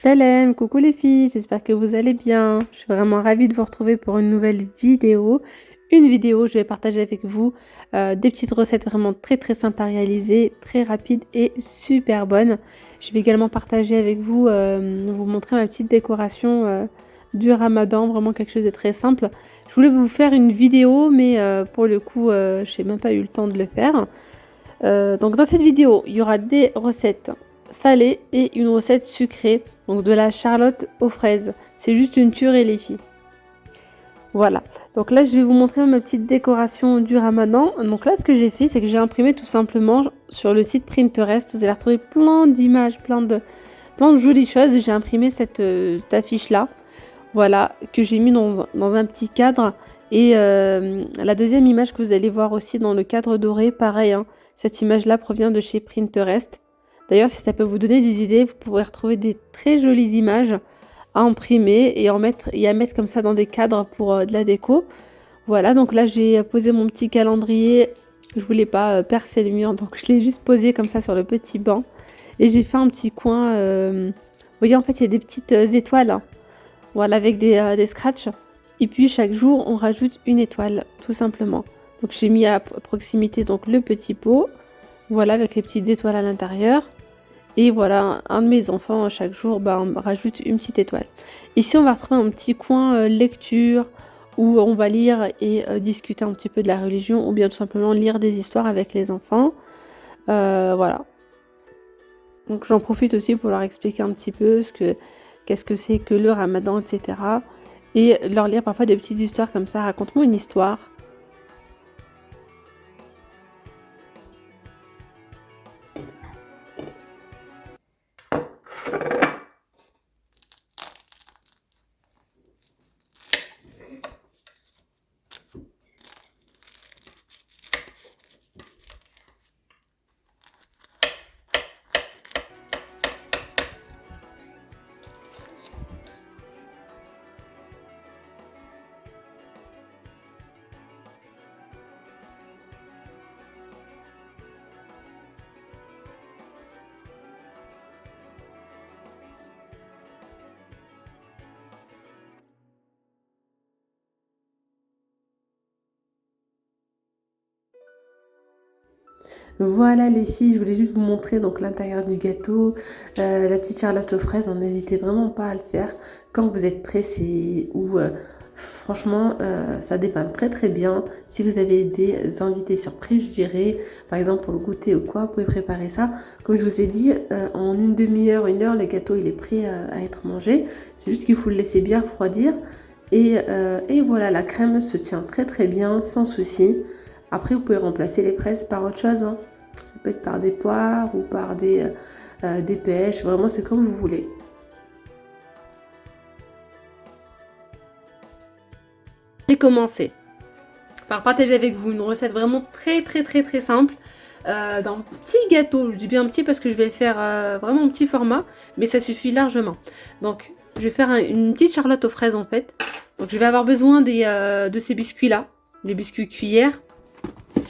Salam, coucou les filles, j'espère que vous allez bien. Je suis vraiment ravie de vous retrouver pour une nouvelle vidéo. Une vidéo, je vais partager avec vous des petites recettes vraiment très simples à réaliser, très rapides et super bonnes. Je vais également partager avec vous, vous montrer ma petite décoration du Ramadan, vraiment quelque chose de très simple. Je voulais vous faire une vidéo, mais pour le coup, je n'ai même pas eu le temps de le faire. Donc dans cette vidéo, il y aura des recettes salées et une recette sucrée, donc de la charlotte aux fraises. C'est juste une tuerie les filles. Voilà, donc là je vais vous montrer ma petite décoration du Ramadan. Donc là ce que j'ai fait, c'est que j'ai imprimé tout simplement sur le site Pinterest. Vous allez retrouver plein d'images, plein de jolies choses. J'ai imprimé cette affiche là, voilà, que j'ai mis dans un petit cadre. Et la deuxième image que vous allez voir aussi dans le cadre doré, pareil, hein, cette image-là provient de chez Pinterest. D'ailleurs, si ça peut vous donner des idées, vous pourrez retrouver des très jolies images à imprimer et à mettre comme ça dans des cadres pour de la déco. Voilà, donc là j'ai posé mon petit calendrier. Je voulais pas percer le mur, donc je l'ai juste posé comme ça sur le petit banc. Et j'ai fait un petit coin. Vous voyez, en fait, il y a des petites étoiles, hein, voilà, avec des scratchs. Et puis chaque jour, on rajoute une étoile, tout simplement. Donc j'ai mis à proximité donc le petit pot, voilà, avec les petites étoiles à l'intérieur. Et voilà, un de mes enfants, chaque jour, rajoute une petite étoile. Ici, on va retrouver un petit coin lecture, où on va lire et discuter un petit peu de la religion, ou bien tout simplement lire des histoires avec les enfants. Voilà. Donc j'en profite aussi pour leur expliquer un petit peu qu'est-ce que c'est que le Ramadan, etc. Et leur lire parfois des petites histoires comme ça. Raconte-moi une histoire. Voilà les filles, je voulais juste vous montrer donc l'intérieur du gâteau, la petite charlotte aux fraises. N'hésitez vraiment pas à le faire quand vous êtes pressé ou franchement ça dépanne très bien. Si vous avez des invités surprises, je dirais, par exemple pour le goûter ou quoi, vous pouvez préparer ça. Comme je vous ai dit, en une demi-heure, une heure, le gâteau il est prêt à être mangé. C'est juste qu'il faut le laisser bien refroidir. Et voilà, la crème se tient très bien, sans souci. Après, vous pouvez remplacer les fraises par autre chose, hein. Ça peut être par des poires ou par des pêches. Vraiment, c'est comme vous voulez. J'ai commencé par partager avec vous une recette vraiment très simple d'un petit gâteau. Je dis bien petit parce que je vais le faire vraiment en petit format, mais ça suffit largement. Donc, je vais faire une petite charlotte aux fraises en fait. Donc, je vais avoir besoin de ces biscuits-là, les biscuits cuillères.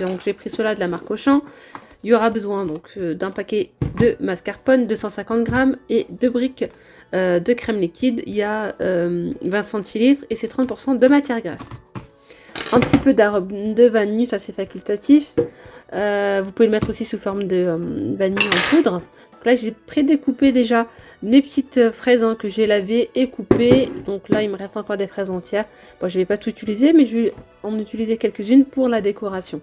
Donc, j'ai pris ceux-là de la marque Auchan. Il y aura besoin donc d'un paquet de mascarpone, 250 g, et 2 briques de crème liquide. Il y a 20 centilitres et c'est 30% de matière grasse. Un petit peu d'arôme de vanille, ça c'est facultatif. Vous pouvez le mettre aussi sous forme de vanille en poudre. Donc là j'ai prédécoupé déjà mes petites fraises, hein, que j'ai lavées et coupées. Donc là il me reste encore des fraises entières. Bon, je ne vais pas tout utiliser, mais je vais en utiliser quelques-unes pour la décoration.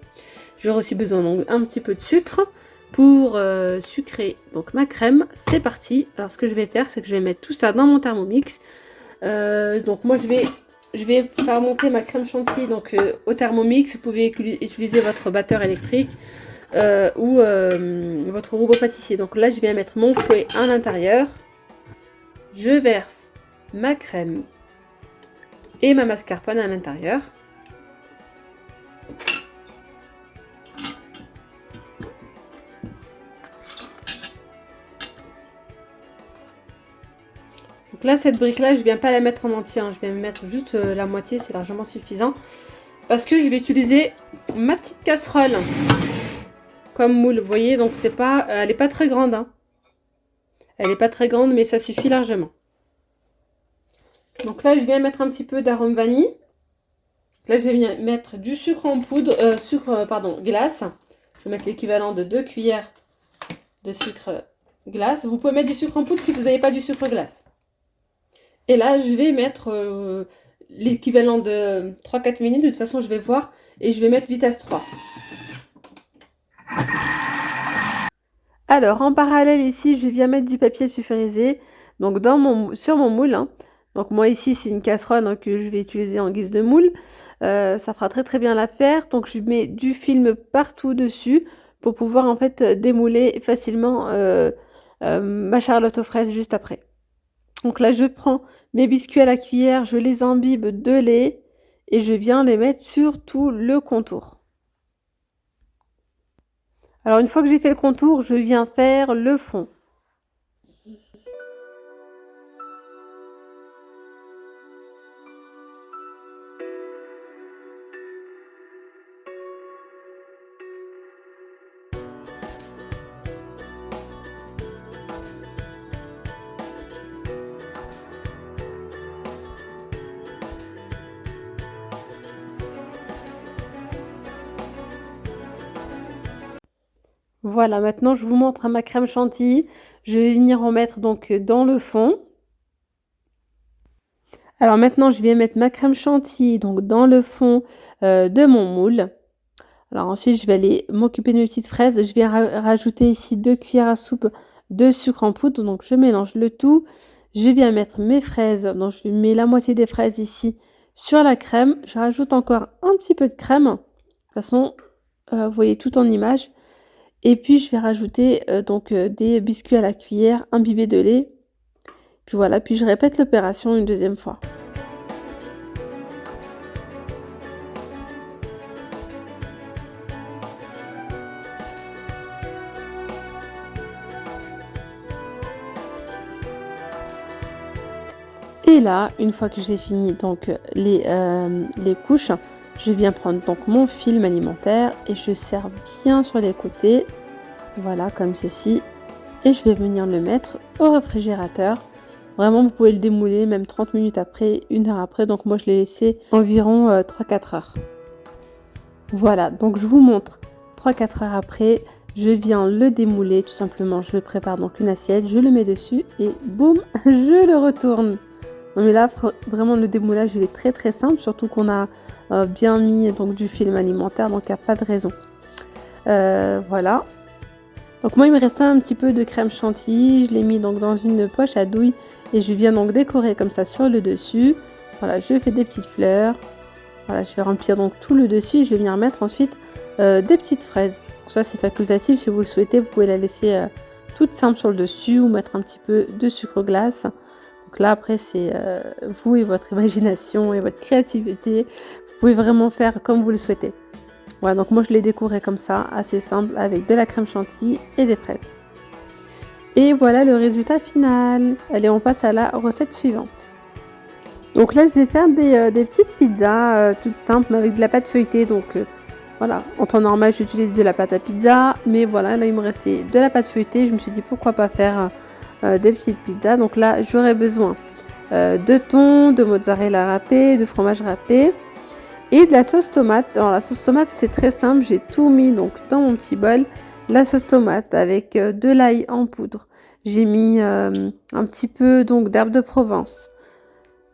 J'aurai aussi besoin donc un petit peu de sucre pour sucrer donc ma crème. C'est parti. Alors ce que je vais faire, c'est que je vais mettre tout ça dans mon Thermomix. Donc moi je vais faire monter ma crème chantilly donc au Thermomix. Vous pouvez utiliser votre batteur électrique ou votre robot pâtissier. Donc là je vais mettre mon fouet à l'intérieur. Je verse ma crème et ma mascarpone à l'intérieur. Donc là, cette brique-là, je ne viens pas la mettre en entier, hein. Je vais mettre juste la moitié, c'est largement suffisant. Parce que je vais utiliser ma petite casserole comme moule, vous voyez. Donc c'est pas, elle n'est pas très grande, hein. Elle n'est pas très grande, mais ça suffit largement. Donc là, je viens mettre un petit peu d'arôme vanille. Là, je vais mettre du sucre en poudre, glace. Je vais mettre l'équivalent de 2 cuillères de sucre glace. Vous pouvez mettre du sucre en poudre si vous n'avez pas du sucre glace. Et là, je vais mettre l'équivalent de 3-4 minutes. De toute façon, je vais voir. Et je vais mettre vitesse 3. Alors, en parallèle, ici, je viens mettre du papier sulfurisé. Donc, sur mon moule. Hein. Donc, moi, ici, c'est une casserole donc, que je vais utiliser en guise de moule. Ça fera très, très bien l'affaire. Donc, je mets du film partout dessus pour pouvoir, en fait, démouler facilement ma charlotte aux fraises juste après. Donc là, je prends mes biscuits à la cuillère, je les imbibe de lait et je viens les mettre sur tout le contour. Alors une fois que j'ai fait le contour, je viens faire le fond. Voilà, maintenant je vous montre ma crème chantilly. Je vais venir en mettre donc dans le fond. Alors maintenant, je vais mettre ma crème chantilly donc dans le fond de mon moule. Alors ensuite, je vais aller m'occuper de mes petites fraises. Je vais rajouter ici 2 cuillères à soupe de sucre en poudre. Donc je mélange le tout. Je viens mettre mes fraises. Donc je mets la moitié des fraises ici sur la crème. Je rajoute encore un petit peu de crème. De toute façon, vous voyez tout en image. Et puis je vais rajouter des biscuits à la cuillère imbibés de lait. Puis voilà, puis je répète l'opération une deuxième fois. Et là, une fois que j'ai fini donc les couches, je viens prendre donc mon film alimentaire et je serre bien sur les côtés, voilà comme ceci, et je vais venir le mettre au réfrigérateur. Vraiment, vous pouvez le démouler même 30 minutes après, 1 heure après, donc moi je l'ai laissé environ 3-4 heures. Voilà, donc je vous montre 3-4 heures après, je viens le démouler tout simplement, je prépare donc une assiette, je le mets dessus et boum, je le retourne. Non mais là, vraiment le démoulage il est très très simple, surtout qu'on a bien mis donc, du film alimentaire, donc il n'y a pas de raison. Voilà. Donc moi il me restait un petit peu de crème chantilly, je l'ai mis donc dans une poche à douille et je viens donc décorer comme ça sur le dessus. Voilà, je fais des petites fleurs. Voilà, je vais remplir donc tout le dessus et je vais venir mettre ensuite des petites fraises. Donc ça c'est facultatif, si vous le souhaitez, vous pouvez la laisser toute simple sur le dessus ou mettre un petit peu de sucre glace. Donc là, après, c'est vous et votre imagination et votre créativité. Vous pouvez vraiment faire comme vous le souhaitez. Voilà, donc moi, je l'ai décoré comme ça, assez simple, avec de la crème chantilly et des fraises. Et voilà le résultat final. Allez, on passe à la recette suivante. Donc là, je vais faire des petites pizzas toutes simples, mais avec de la pâte feuilletée. Donc voilà, en temps normal, j'utilise de la pâte à pizza. Mais voilà, là, il me restait de la pâte feuilletée. Je me suis dit, pourquoi pas faire des petites pizzas. Donc là, j'aurai besoin de thon, de mozzarella râpé, de fromage râpé et de la sauce tomate. Alors la sauce tomate, c'est très simple. J'ai tout mis donc dans mon petit bol. La sauce tomate avec de l'ail en poudre. J'ai mis un petit peu donc d'herbe de Provence,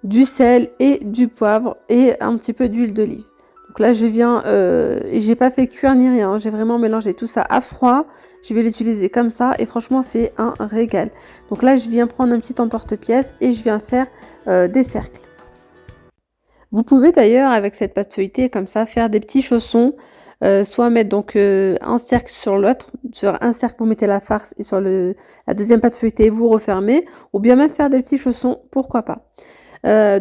du sel et du poivre et un petit peu d'huile d'olive. Donc là, je viens et j'ai pas fait cuire ni rien. J'ai vraiment mélangé tout ça à froid. Je vais l'utiliser comme ça et franchement, c'est un régal. Donc là, je viens prendre un petit emporte-pièce et je viens faire des cercles. Vous pouvez d'ailleurs, avec cette pâte feuilletée comme ça, faire des petits chaussons. Soit mettre donc un cercle sur l'autre. Sur un cercle, vous mettez la farce et sur la deuxième pâte feuilletée, vous refermez. Ou bien même faire des petits chaussons, pourquoi pas.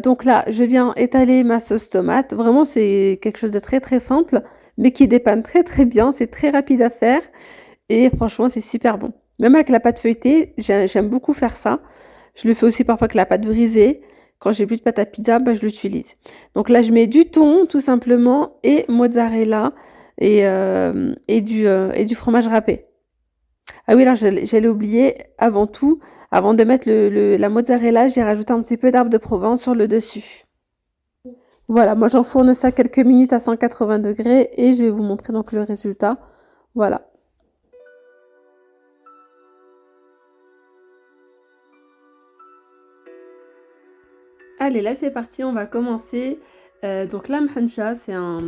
Donc là, je viens étaler ma sauce tomate. Vraiment, c'est quelque chose de très très simple, mais qui dépanne très très bien. C'est très rapide à faire et franchement, c'est super bon. Même avec la pâte feuilletée, j'aime beaucoup faire ça. Je le fais aussi parfois avec la pâte brisée. Quand j'ai plus de pâte à pizza, bah, je l'utilise. Donc là, je mets du thon tout simplement et mozzarella et du fromage râpé. Ah oui, là, j'allais oublier avant tout. Avant de mettre la mozzarella, j'ai rajouté un petit peu d'herbe de Provence sur le dessus. Voilà, moi j'enfourne ça quelques minutes à 180 degrés et je vais vous montrer donc le résultat. Voilà. Allez, là c'est parti, on va commencer. Donc la mhancha, c'est un...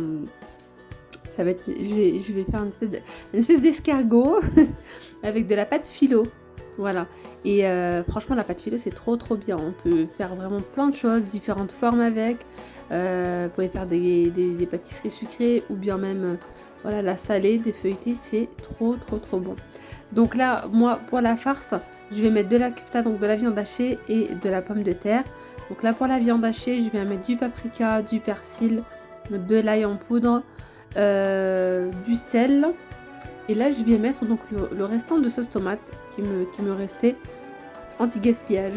Ça va être... Je vais faire une espèce d'escargot avec de la pâte philo. Voilà. Et franchement, la pâte philo, c'est trop bien. On peut faire vraiment plein de choses, différentes formes avec. Vous pouvez faire des pâtisseries sucrées ou bien même voilà, la salée, des feuilletés. C'est trop bon. Donc là, moi, pour la farce, je vais mettre de la kefta, donc de la viande hachée et de la pomme de terre. Donc là, pour la viande hachée, je vais mettre du paprika, du persil, de l'ail en poudre, du sel. Et là, je vais mettre donc le restant de sauce tomate qui me restait anti-gaspillage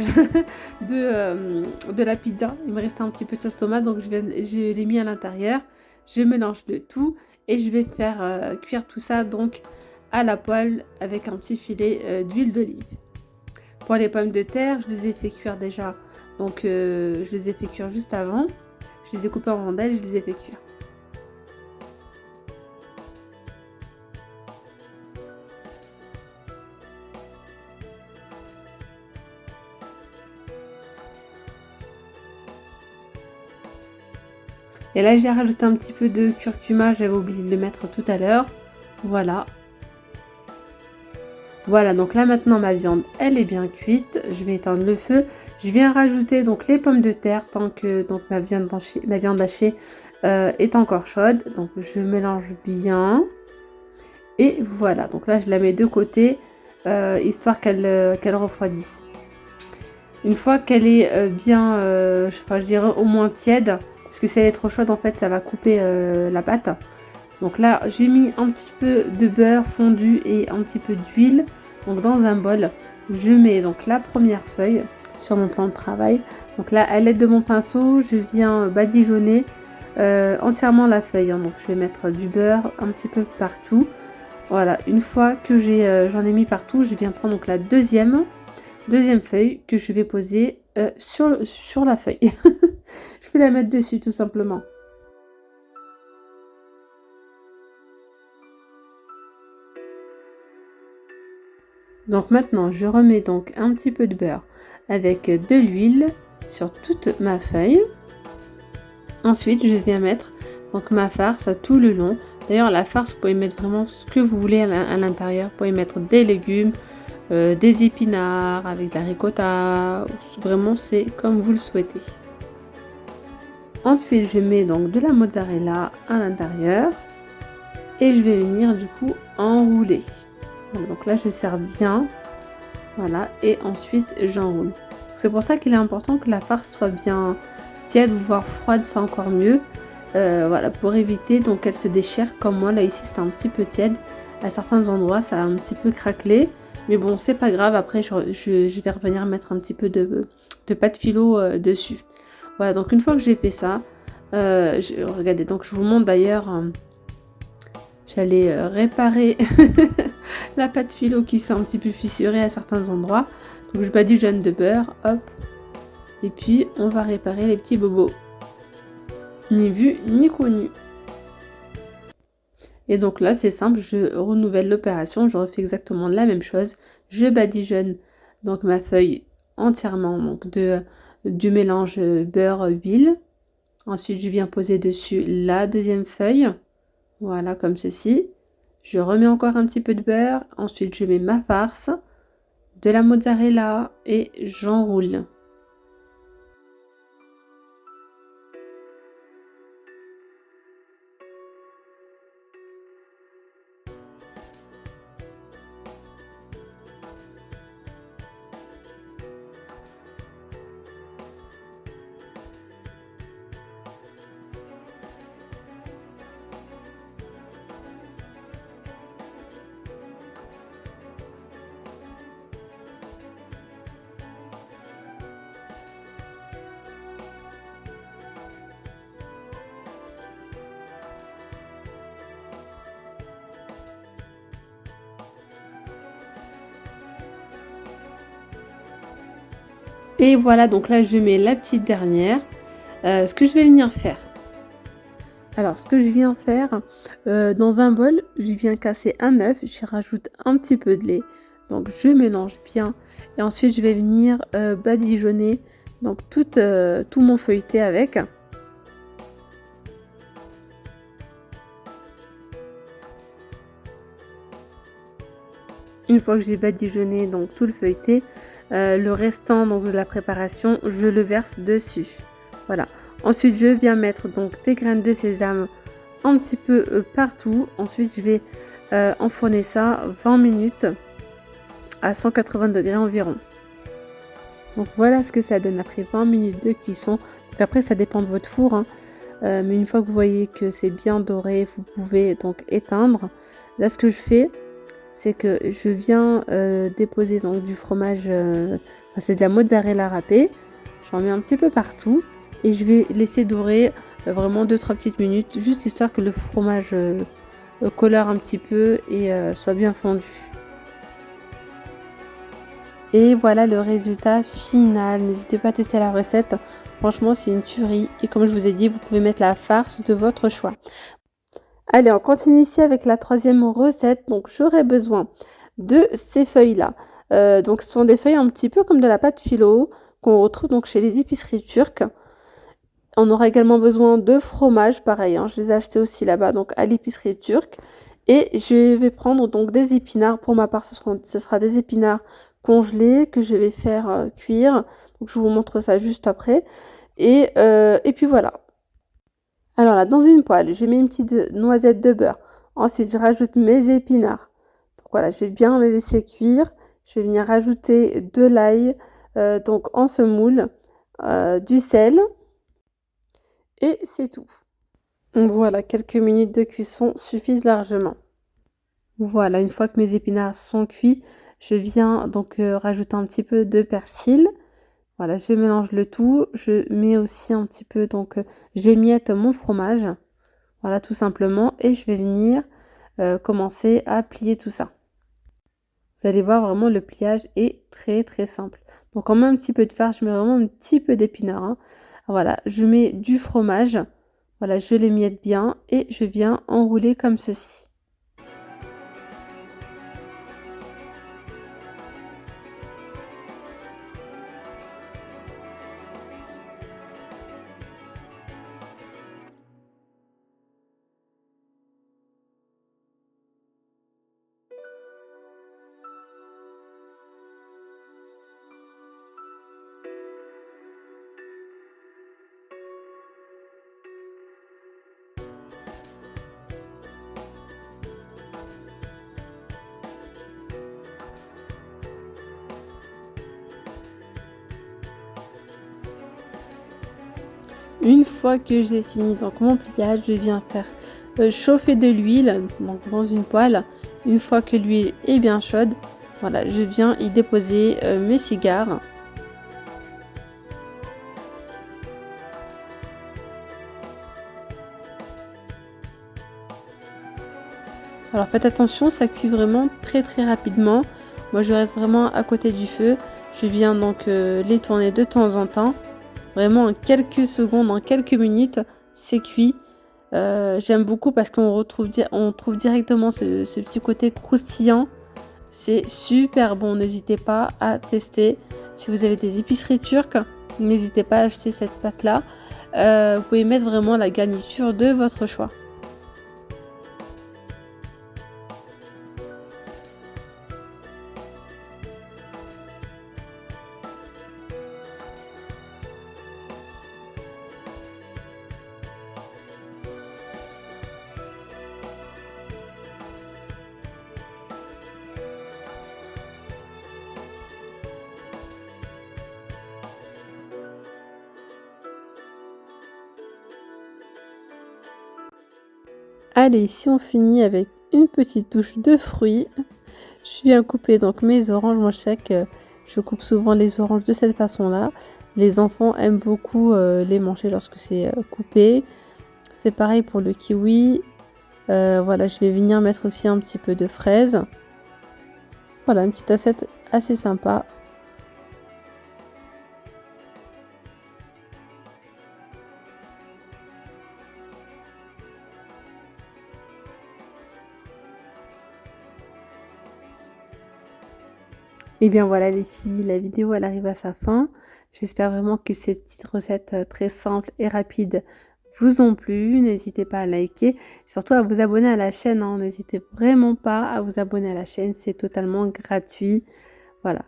de la pizza. Il me restait un petit peu de sauce tomate, donc je l'ai mis à l'intérieur. Je mélange le tout et je vais faire cuire tout ça donc à la poêle avec un petit filet d'huile d'olive. Pour les pommes de terre, je les ai fait cuire déjà. Donc je les ai fait cuire juste avant. Je les ai coupées en rondelles, je les ai fait cuire. Et là, j'ai rajouté un petit peu de curcuma, j'avais oublié de le mettre tout à l'heure. Voilà. Voilà, donc là maintenant ma viande, elle est bien cuite. Je vais éteindre le feu. Je viens rajouter donc les pommes de terre tant que donc ma viande hachée est encore chaude. Donc je mélange bien. Et voilà, donc là je la mets de côté histoire qu'elle refroidisse. Une fois qu'elle est bien, je dirais au moins tiède, parce que si elle est trop chaude en fait ça va couper la pâte. Donc là j'ai mis un petit peu de beurre fondu et un petit peu d'huile. Donc dans un bol, je mets donc la première feuille sur mon plan de travail. Donc là à l'aide de mon pinceau, je viens badigeonner entièrement la feuille. Donc je vais mettre du beurre un petit peu partout. Voilà, une fois que j'en ai mis partout, je viens prendre donc la deuxième feuille que je vais poser sur la feuille. Je vais la mettre dessus tout simplement. Donc maintenant, je remets donc un petit peu de beurre avec de l'huile sur toute ma feuille. Ensuite, je viens mettre donc ma farce tout le long. D'ailleurs, la farce, vous pouvez mettre vraiment ce que vous voulez à l'intérieur. Vous pouvez mettre des légumes, des épinards, avec de la ricotta. Vraiment, c'est comme vous le souhaitez. Ensuite, je mets donc de la mozzarella à l'intérieur. Et je vais venir du coup enrouler. Donc là, je serre bien. Voilà. Et ensuite, j'enroule. C'est pour ça qu'il est important que la farce soit bien tiède, voire froide, c'est encore mieux. Voilà, pour éviter donc qu'elle se déchire. Comme moi, là, ici, c'est un petit peu tiède. À certains endroits, ça a un petit peu craquelé. Mais bon, c'est pas grave. Après, je vais revenir mettre un petit peu de pâte philo dessus. Voilà, donc une fois que j'ai fait ça, regardez, donc je vous montre d'ailleurs... J'allais réparer la pâte philo qui s'est un petit peu fissurée à certains endroits. Donc je badigeonne de beurre, hop. Et puis on va réparer les petits bobos. Ni vu ni connu. Et donc là c'est simple, je renouvelle l'opération, je refais exactement la même chose. Je badigeonne donc ma feuille entièrement donc du mélange beurre-huile. Ensuite je viens poser dessus la deuxième feuille. Voilà, comme ceci. Je remets encore un petit peu de beurre. Ensuite, je mets ma farce, de la mozzarella et j'enroule. Et voilà, donc là je mets la petite dernière. Ce que je vais venir faire. Alors ce que je viens faire, dans un bol, je viens casser un œuf, je rajoute un petit peu de lait. Donc je mélange bien et ensuite je vais venir badigeonner donc tout mon feuilleté avec. Une fois que j'ai badigeonné donc tout le feuilleté, le restant donc de la préparation, je le verse dessus. Voilà. Ensuite, je viens mettre donc des graines de sésame un petit peu partout. Ensuite, je vais enfourner ça 20 minutes à 180 degrés environ. Donc voilà ce que ça donne après 20 minutes de cuisson. Donc après, ça dépend de votre four, hein. Mais une fois que vous voyez que c'est bien doré, vous pouvez donc éteindre. Là, ce que je fais, c'est que je viens déposer donc du fromage, c'est de la mozzarella râpée. J'en mets un petit peu partout et je vais laisser dorer vraiment 2-3 petites minutes, juste histoire que le fromage colore un petit peu et soit bien fondu. Et voilà le résultat final. N'hésitez pas à tester la recette. Franchement, c'est une tuerie. Et comme je vous ai dit, vous pouvez mettre la farce de votre choix. Allez, on continue ici avec la troisième recette. Donc, j'aurai besoin de ces feuilles-là. Donc, ce sont des feuilles un petit peu comme de la pâte philo qu'on retrouve donc chez les épiceries turques. On aura également besoin de fromage, pareil, hein, je les ai achetés aussi là-bas, donc à l'épicerie turque. Et je vais prendre donc des épinards. Pour ma part, ce sera des épinards congelés que je vais faire cuire. Donc, je vous montre ça juste après. Et puis voilà. Alors là, dans une poêle, je mets une petite noisette de beurre. Ensuite, je rajoute mes épinards. Donc voilà, je vais bien les laisser cuire. Je vais venir rajouter de l'ail, donc en semoule, du sel. Et c'est tout. Voilà, quelques minutes de cuisson suffisent largement. Voilà, une fois que mes épinards sont cuits, je viens donc rajouter un petit peu de persil. Voilà, je mélange le tout. Je mets aussi un petit peu, donc j'émiette mon fromage. Voilà, tout simplement. Et je vais venir commencer à plier tout ça. Vous allez voir, vraiment, le pliage est très très simple. Donc, on met un petit peu de farce, je mets vraiment un petit peu d'épinards, hein. Voilà, je mets du fromage. Voilà, je l'émiette bien et je viens enrouler comme ceci. Une fois que j'ai fini donc mon pliage, je viens faire chauffer de l'huile donc dans une poêle. Une fois que l'huile est bien chaude, voilà, je viens y déposer mes cigares. Alors faites attention, ça cuit vraiment très très rapidement. Moi je reste vraiment à côté du feu. Je viens donc les tourner de temps en temps. Vraiment en quelques secondes, en quelques minutes, c'est cuit. J'aime beaucoup parce on trouve directement ce petit côté croustillant. C'est super bon, n'hésitez pas à tester. Si vous avez des épiceries turques, n'hésitez pas à acheter cette pâte-là. Vous pouvez mettre vraiment la garniture de votre choix. Allez, ici on finit avec une petite touche de fruits. Je viens couper donc mes oranges. Moi je sais que je coupe souvent les oranges de cette façon-là. Les enfants aiment beaucoup les manger lorsque c'est coupé. C'est pareil pour le kiwi. Voilà, je vais venir mettre aussi un petit peu de fraises. Voilà, une petite assiette assez sympa. Et bien voilà les filles, la vidéo elle arrive à sa fin. J'espère vraiment que ces petites recettes très simples et rapides vous ont plu. N'hésitez pas à liker, surtout à vous abonner à la chaîne, hein. N'hésitez vraiment pas à vous abonner à la chaîne, c'est totalement gratuit. Voilà.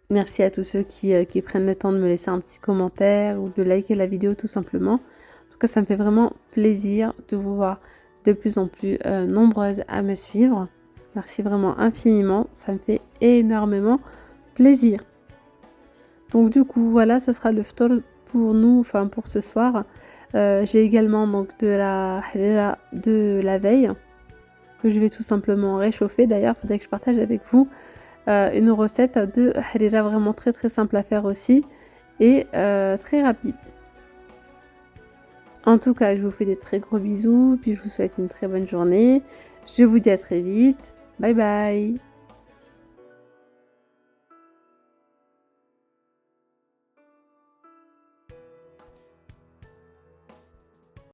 Merci à tous ceux qui prennent le temps de me laisser un petit commentaire ou de liker la vidéo tout simplement. En tout cas, ça me fait vraiment plaisir de vous voir de plus en plus nombreuses à me suivre. Merci vraiment infiniment, ça me fait énormément plaisir. Donc du coup, voilà, ça sera le ftour pour nous, enfin pour ce soir. J'ai également donc de la harira de la veille que je vais tout simplement réchauffer. D'ailleurs, il faudrait que je partage avec vous une recette de harira vraiment très très simple à faire aussi et très rapide. En tout cas, je vous fais de très gros bisous, puis je vous souhaite une très bonne journée. Je vous dis à très vite. Bye bye.